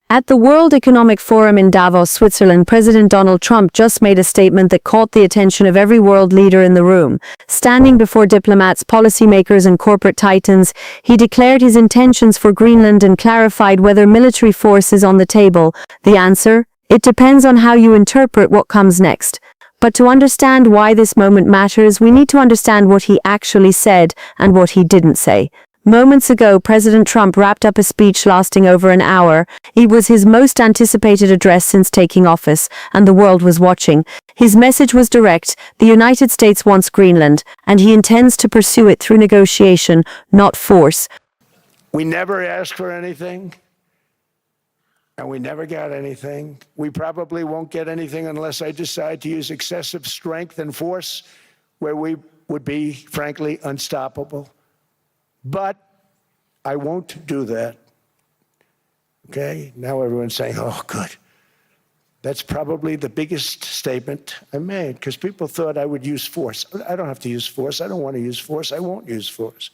At the World Economic Forum in Davos, Switzerland, President Donald Trump just made a statement that caught the attention of every world leader in the room. Standing before diplomats, policymakers, and corporate titans, he declared his intentions for Greenland and clarified whether military force is on the table. The answer? It depends on how you interpret what comes next. But to understand why this moment matters, we need to understand what he actually said and what he didn't say. Moments ago, President Trump wrapped up a speech lasting over an hour. It was his most anticipated address since taking office, and the world was watching. His message was direct: the United States wants Greenland, and he intends to pursue it through negotiation, not force. We never asked for anything, and we never got anything. We probably won't get anything unless I decide to use excessive strength and force, where we would be, frankly, unstoppable. But I won't do that. Okay? Now everyone's saying, oh, good. That's probably the biggest statement I made, because people thought I would use force. I don't have to use force. I don't want to use force. I won't use force.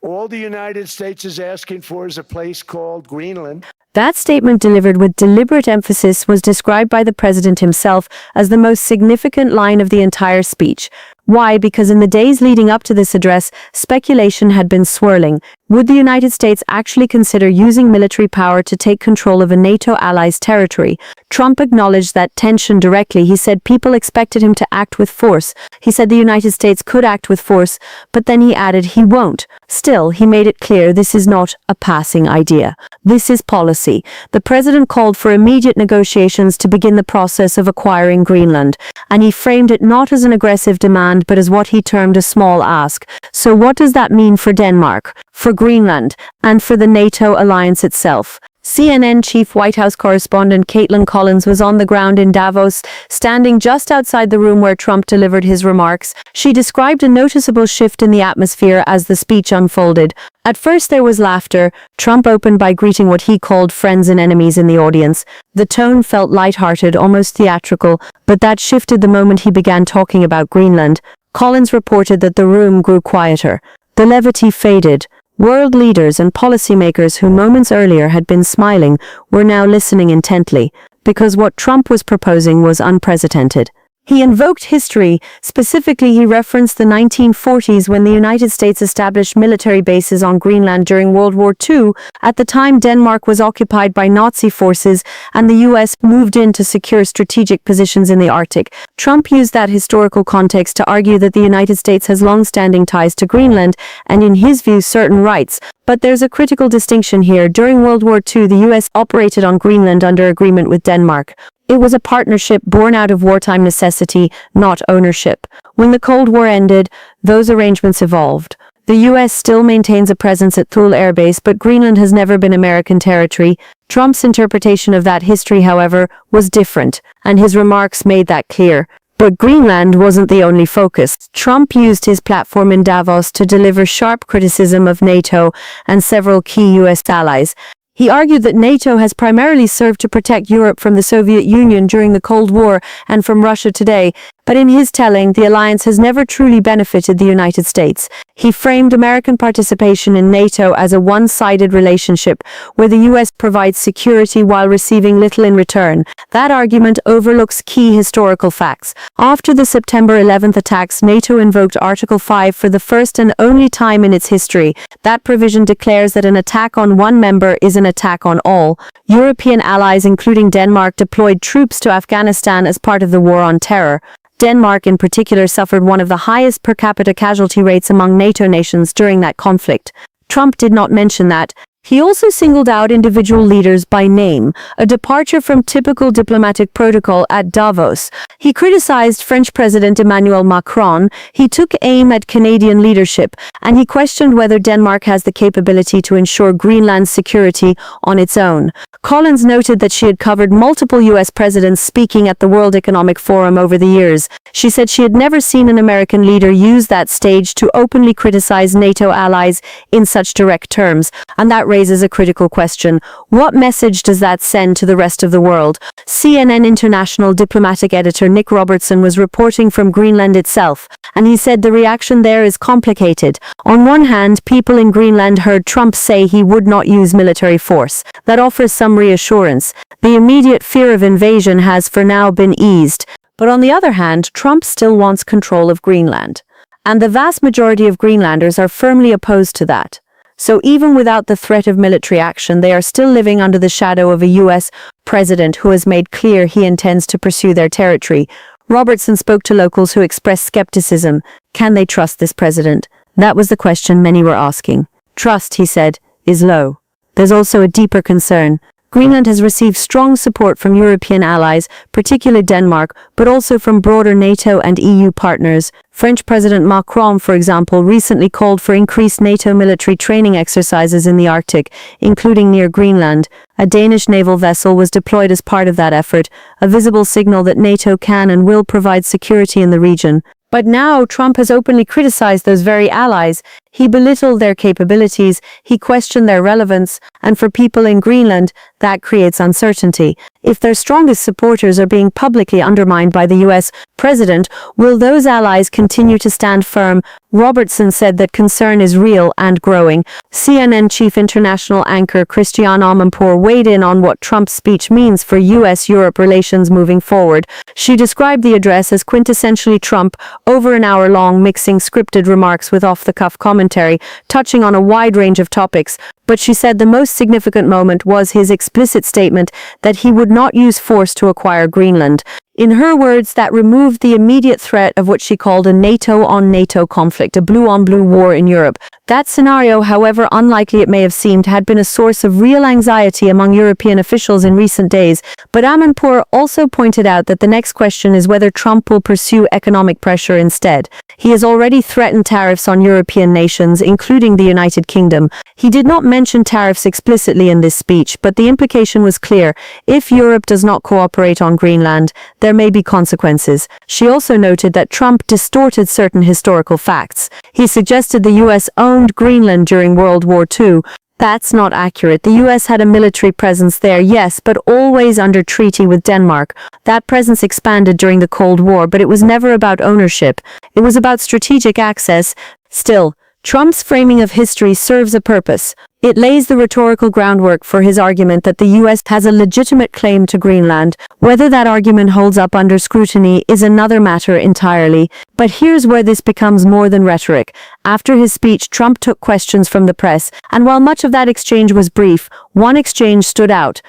All the United States is asking for is a place called Greenland. That statement, delivered with deliberate emphasis, was described by the president himself as the most significant line of the entire speech. Why? Because in the days leading up to this address, speculation had been swirling. Would the United States actually consider using military power to take control of a NATO ally's territory? Trump acknowledged that tension directly. He said people expected him to act with force. He said the United States could act with force, but then he added he won't. Still, he made it clear this is not a passing idea. This is policy. The president called for immediate negotiations to begin the process of acquiring Greenland, and he framed it not as an aggressive demand but as what he termed a small ask. So what does that mean for Denmark, for Greenland, and for the NATO alliance itself? CNN chief White House correspondent Caitlin Collins was on the ground in Davos, standing just outside the room where Trump delivered his remarks. She described a noticeable shift in the atmosphere as the speech unfolded. At first there was laughter. Trump opened by greeting what he called friends and enemies in the audience. The tone felt lighthearted, almost theatrical, but that shifted the moment he began talking about Greenland. Collins reported that the room grew quieter. The levity faded. World leaders and policymakers who moments earlier had been smiling were now listening intently, because what Trump was proposing was unprecedented. He invoked history. Specifically, he referenced the 1940s when the United States established military bases on Greenland during World War II. At the time, Denmark was occupied by Nazi forces, and the U.S. moved in to secure strategic positions in the Arctic. Trump used that historical context to argue that the United States has long-standing ties to Greenland, and in his view, certain rights. But there's a critical distinction here. During World War II, the U.S. operated on Greenland under agreement with Denmark. It was a partnership born out of wartime necessity, not ownership. When the Cold War ended, those arrangements evolved. The U.S. still maintains a presence at Thule Air Base, but Greenland has never been American territory. Trump's interpretation of that history, however, was different, and his remarks made that clear. But Greenland wasn't the only focus. Trump used his platform in Davos to deliver sharp criticism of NATO and several key U.S. allies. He argued that NATO has primarily served to protect Europe from the Soviet Union during the Cold War and from Russia today, but in his telling, the alliance has never truly benefited the United States. He framed American participation in NATO as a one-sided relationship, where the U.S. provides security while receiving little in return. That argument overlooks key historical facts. After the September 11th attacks, NATO invoked Article 5 for the first and only time in its history. That provision declares that an attack on one member is an attack on all. European allies, including Denmark, deployed troops to Afghanistan as part of the war on terror. Denmark in particular suffered one of the highest per capita casualty rates among NATO nations during that conflict. Trump did not mention that. He also singled out individual leaders by name, a departure from typical diplomatic protocol at Davos. He criticized French President Emmanuel Macron, he took aim at Canadian leadership, and he questioned whether Denmark has the capability to ensure Greenland's security on its own. Collins noted that she had covered multiple U.S. presidents speaking at the World Economic Forum over the years. She said she had never seen an American leader use that stage to openly criticize NATO allies in such direct terms, and that raises a critical question. What message does that send to the rest of the world? CNN international diplomatic editor Nick Robertson was reporting from Greenland itself, and he said the reaction there is complicated. On one hand, people in Greenland heard Trump say he would not use military force. That offers some reassurance. The immediate fear of invasion has for now been eased. But on the other hand, Trump still wants control of Greenland. And the vast majority of Greenlanders are firmly opposed to that. So even without the threat of military action, they are still living under the shadow of a U.S. president who has made clear he intends to pursue their territory. Robertson spoke to locals who expressed skepticism. Can they trust this president? That was the question many were asking. Trust, he said, is low. There's also a deeper concern. Greenland has received strong support from European allies, particularly Denmark, but also from broader NATO and EU partners. French President Macron, for example, recently called for increased NATO military training exercises in the Arctic, including near Greenland. A Danish naval vessel was deployed as part of that effort, a visible signal that NATO can and will provide security in the region. But now Trump has openly criticized those very allies. He belittled their capabilities, he questioned their relevance, and for people in Greenland, that creates uncertainty. If their strongest supporters are being publicly undermined by the U.S. president, will those allies continue to stand firm? Robertson said that concern is real and growing. CNN chief international anchor Christiane Amanpour weighed in on what Trump's speech means for U.S.-Europe relations moving forward. She described the address as quintessentially Trump, over an hour long, mixing scripted remarks with off-the-cuff commentary, touching on a wide range of topics. But she said the most significant moment was his explicit statement that he would not use force to acquire Greenland. In her words, that removed the immediate threat of what she called a NATO-on-NATO conflict, a blue-on-blue war in Europe. That scenario, however unlikely it may have seemed, had been a source of real anxiety among European officials in recent days. But Amanpour also pointed out that the next question is whether Trump will pursue economic pressure instead. He has already threatened tariffs on European nations, including the United Kingdom. He did not mention tariffs explicitly in this speech, but the implication was clear. If Europe does not cooperate on Greenland, there may be consequences. She also noted that Trump distorted certain historical facts. He suggested the U.S. owned Greenland during World War II. That's not accurate. The U.S. had a military presence there, yes, but always under treaty with Denmark. That presence expanded during the Cold War, but it was never about ownership. It was about strategic access. Still, Trump's framing of history serves a purpose. It lays the rhetorical groundwork for his argument that the U.S. has a legitimate claim to Greenland. Whether that argument holds up under scrutiny is another matter entirely. But here's where this becomes more than rhetoric. After his speech, Trump took questions from the press, and while much of that exchange was brief, one exchange stood out.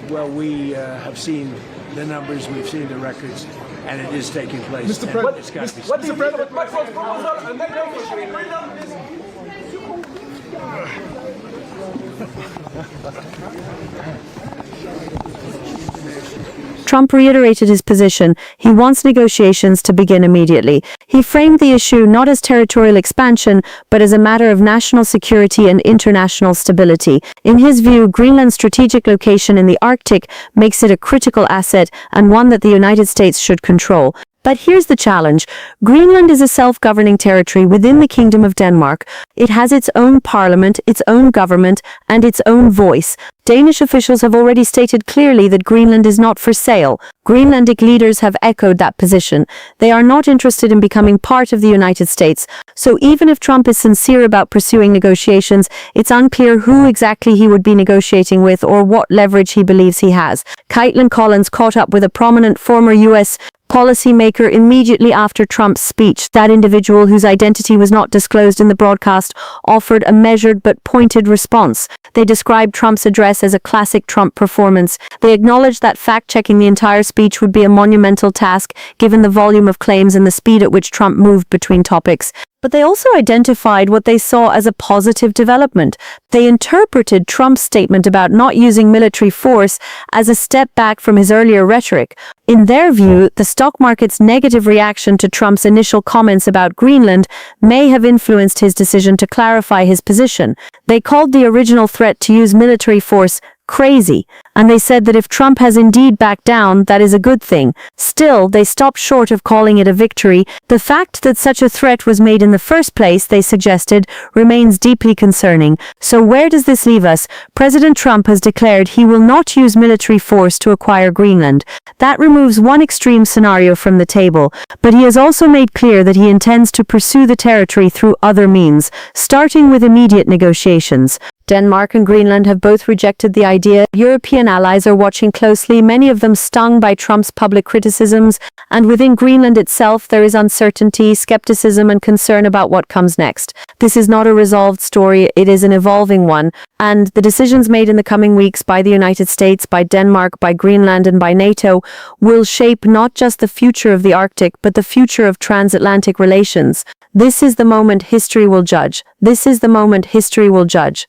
Well, we have seen the numbers, we've seen the records, and it is taking place. Mr. President, it's got to be Mr. President, Trump reiterated his position. He wants negotiations to begin immediately. He framed the issue not as territorial expansion, but as a matter of national security and international stability. In his view, Greenland's strategic location in the Arctic makes it a critical asset and one that the United States should control. But here's the challenge. Greenland is a self-governing territory within the Kingdom of Denmark. It has its own parliament, its own government, and its own voice. Danish officials have already stated clearly that Greenland is not for sale. Greenlandic leaders have echoed that position. They are not interested in becoming part of the United States. So even if Trump is sincere about pursuing negotiations, it's unclear who exactly he would be negotiating with or what leverage he believes he has. Caitlin Collins caught up with a prominent former U.S. policymaker immediately after Trump's speech. That individual, whose identity was not disclosed in the broadcast, offered a measured but pointed response. They described Trump's address as a classic Trump performance. They acknowledged that fact-checking the entire speech would be a monumental task, given the volume of claims and the speed at which Trump moved between topics. But they also identified what they saw as a positive development. They interpreted Trump's statement about not using military force as a step back from his earlier rhetoric. In their view, the stock market's negative reaction to Trump's initial comments about Greenland may have influenced his decision to clarify his position. They called the original threat to use military force Crazy. And they said that if Trump has indeed backed down, that is a good thing. Still, they stopped short of calling it a victory. The fact that such a threat was made in the first place, they suggested, remains deeply concerning. So where does this leave us? President Trump has declared he will not use military force to acquire Greenland. That removes one extreme scenario from the table, but he has also made clear that he intends to pursue the territory through other means, starting with immediate negotiations. Denmark and Greenland have both rejected the idea. European allies are watching closely, many of them stung by Trump's public criticisms, and within Greenland itself there is uncertainty, skepticism, and concern about what comes next. This is not a resolved story, it is an evolving one, and the decisions made in the coming weeks by the United States, by Denmark, by Greenland, and by NATO will shape not just the future of the Arctic, but the future of transatlantic relations. This is the moment history will judge. This is the moment history will judge.